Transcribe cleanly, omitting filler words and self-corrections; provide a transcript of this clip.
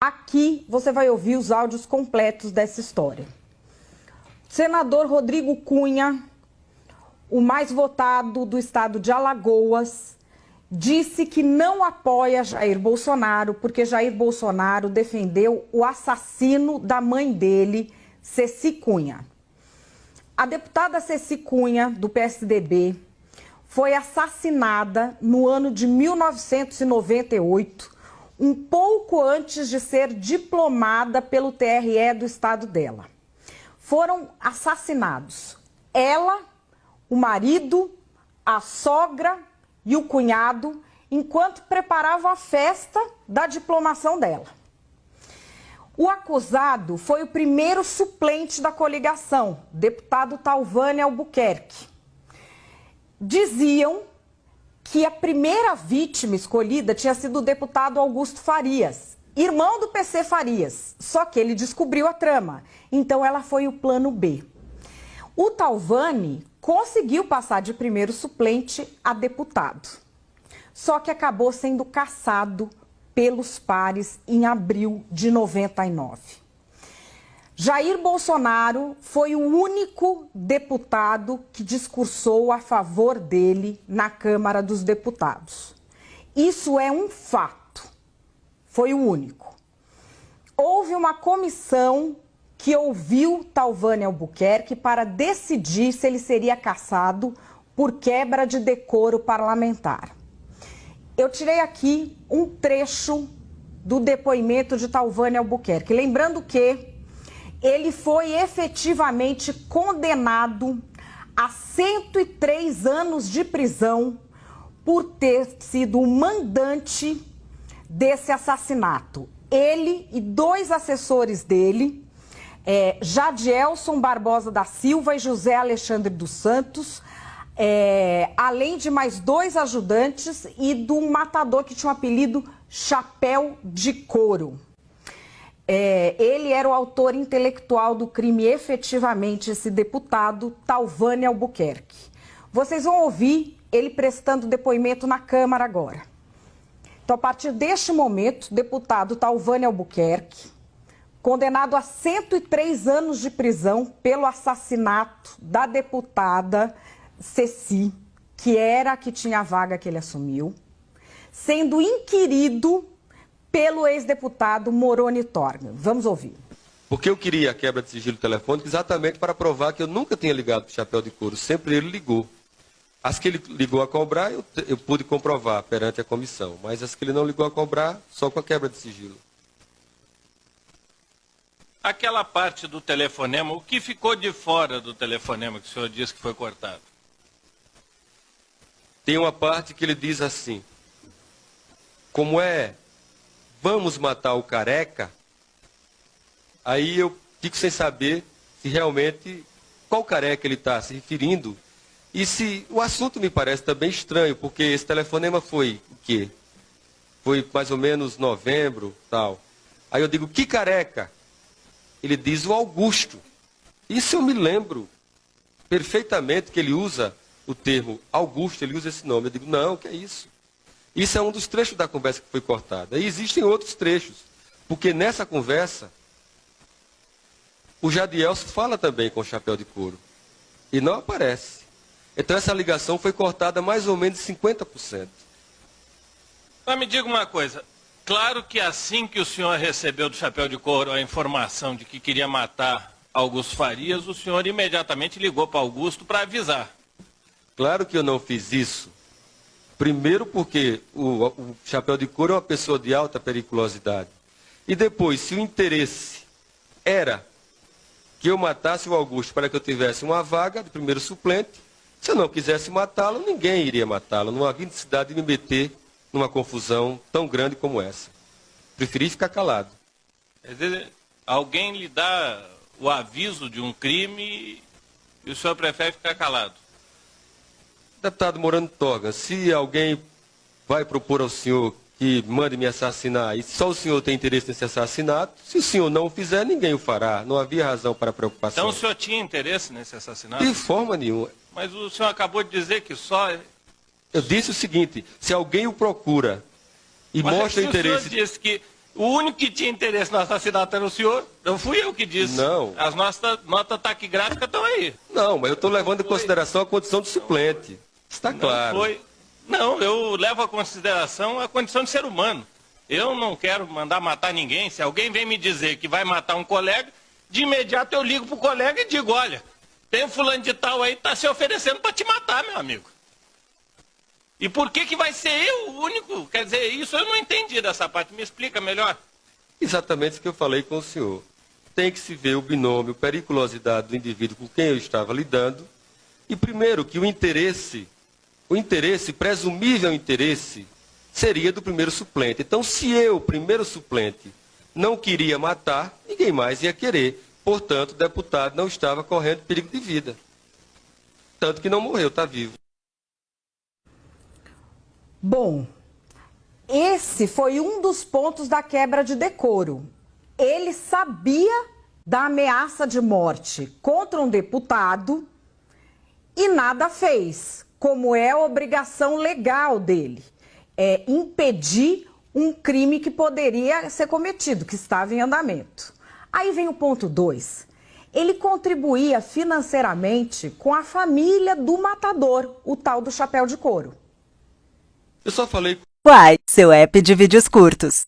Aqui você vai ouvir os áudios completos dessa história. Senador Rodrigo Cunha, o mais votado do estado de Alagoas, disse que não apoia Jair Bolsonaro porque Jair Bolsonaro defendeu o assassino da mãe dele, Ceci Cunha. A deputada Ceci Cunha, do PSDB, foi assassinada no ano de 1998, um pouco antes de ser diplomada pelo TRE do estado dela. Foram assassinados ela, o marido, a sogra e o cunhado, enquanto preparavam a festa da diplomação dela. O acusado foi o primeiro suplente da coligação, deputado Talvânia Albuquerque. Diziam que a primeira vítima escolhida tinha sido o deputado Augusto Farias, irmão do PC Farias, só que ele descobriu a trama, então ela foi o plano B. O Talvani conseguiu passar de primeiro suplente a deputado, só que acabou sendo cassado pelos pares em abril de 99. Jair Bolsonaro foi o único deputado que discursou a favor dele na Câmara dos Deputados. Isso é um fato. Foi o único. Houve uma comissão que ouviu Talvânia Albuquerque para decidir se ele seria cassado por quebra de decoro parlamentar. Eu tirei aqui um trecho do depoimento de Talvânia Albuquerque, lembrando que ele foi efetivamente condenado a 103 anos de prisão por ter sido o mandante desse assassinato. Ele e dois assessores dele, Jadielson Barbosa da Silva e José Alexandre dos Santos, além de mais dois ajudantes e de um matador que tinha um apelido Chapéu de Couro. Ele era o autor intelectual do crime, efetivamente, esse deputado Talvânia Albuquerque. Vocês vão ouvir ele prestando depoimento na Câmara agora. Então, a partir deste momento, o deputado Talvânia Albuquerque, condenado a 103 anos de prisão pelo assassinato da deputada Ceci, que era a que tinha a vaga que ele assumiu, sendo inquirido pelo ex-deputado Moroni Torga. Vamos ouvir. Porque eu queria a quebra de sigilo telefônico exatamente para provar que eu nunca tinha ligado para o Chapéu de Couro, sempre ele ligou. As que ele ligou a cobrar, eu pude comprovar perante a comissão, mas as que ele não ligou a cobrar, só com a quebra de sigilo. Aquela parte do telefonema, o que ficou de fora do telefonema que o senhor disse que foi cortado? Tem uma parte que ele diz assim, como vamos matar o careca, aí eu fico sem saber se realmente qual careca ele está se referindo. E se o assunto me parece também estranho, porque esse telefonema foi o quê? Foi mais ou menos novembro, tal. Aí eu digo, que careca? Ele diz o Augusto. Isso eu me lembro perfeitamente que ele usa o termo Augusto, ele usa esse nome. Eu digo, não, que é isso? Isso é um dos trechos da conversa que foi cortada. E existem outros trechos, porque nessa conversa, o Jadielson fala também com o Chapéu de Couro. E não aparece. Então essa ligação foi cortada mais ou menos 50%. Mas me diga uma coisa. Claro que assim que o senhor recebeu do Chapéu de Couro a informação de que queria matar Augusto Farias, o senhor imediatamente ligou para Augusto para avisar. Claro que eu não fiz isso. Primeiro porque o Chapéu de Couro é uma pessoa de alta periculosidade. E depois, se o interesse era que eu matasse o Augusto para que eu tivesse uma vaga de primeiro suplente, se eu não quisesse matá-lo, ninguém iria matá-lo. Não havia necessidade de me meter numa confusão tão grande como essa. Preferi ficar calado. Quer dizer, alguém lhe dá o aviso de um crime e o senhor prefere ficar calado? Deputado Moroni Torga, se alguém vai propor ao senhor que mande me assassinar e só o senhor tem interesse nesse assassinato, se o senhor não o fizer, ninguém o fará. Não havia razão para preocupação. Então o senhor tinha interesse nesse assassinato? De forma nenhuma. Mas o senhor acabou de dizer que só... Eu disse o seguinte, se alguém o procura e mostra interesse... O senhor disse que O único que tinha interesse no assassinato era o senhor. Não fui eu que disse. Não. As notas taquigráficas estão aí. Não, mas eu estou levando em consideração a condição do suplente. Está claro. Não, eu levo a consideração a condição de ser humano. Eu não quero mandar matar ninguém. Se alguém vem me dizer que vai matar um colega, de imediato eu ligo pro colega e digo, olha, tem um fulano de tal aí que está se oferecendo para te matar, meu amigo. E por que vai ser eu o único? Quer dizer, isso eu não entendi dessa parte. Me explica melhor. Exatamente isso que eu falei com o senhor. Tem que se ver o binômio, periculosidade do indivíduo com quem eu estava lidando. E primeiro que o interesse, presumível interesse, seria do primeiro suplente. Então, se eu, primeiro suplente, não queria matar, ninguém mais ia querer. Portanto, o deputado não estava correndo perigo de vida. Tanto que não morreu, está vivo. Bom, esse foi um dos pontos da quebra de decoro. Ele sabia da ameaça de morte contra um deputado e nada fez, como é a obrigação legal dele. É impedir um crime que poderia ser cometido, que estava em andamento. Aí vem o ponto 2. Ele contribuía financeiramente com a família do matador, o tal do Chapéu de Couro. Eu só falei... Uai, seu app de vídeos curtos.